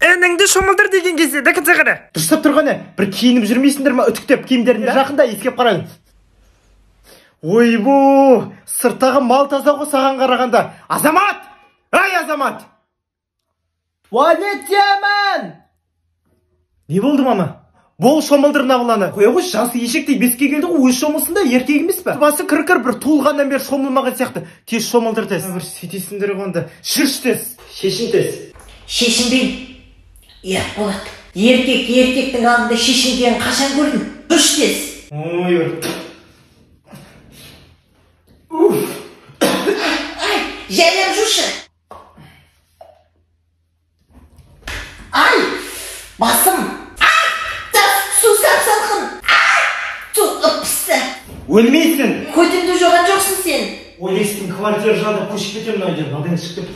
Энеңді шомылдыр деген кезде дәкіт қара. Дұрыстап тұрғаны, бір киініп жүрмейсіңдер ма, үтіктеп киімдеріңді жақында ескеп қараңыз. Ойбу, сырттағы мал таза ғой саған қарағанда. Азамат! Ай, Азамат! Туалеттемін! Не болды, мама? Бол шомылдыр нағыланы. Қоя ғой, жасы ешектей беске келді ғой, өз шомылсында еркек емес па? Басы кір-кір бір туылғаннан бері шомылмаған сияқты. Тез шомылдыр тез. Бір сөйтесіңдер ғонды. Жүрш тез. Шешін тез. Шешінбейм. Болады. Еркектің алдында шешінгенін қашан көрдің? Жүрш тез. Ой, Жайлап жүрші. Ай, басым. Су сап-салқын. Су ұпсы. Өлмейсің. Көтімді жоған жоқсың сен. Ойлайсың, квартира жағында көшіп кетемін айден. Алдың шықтым.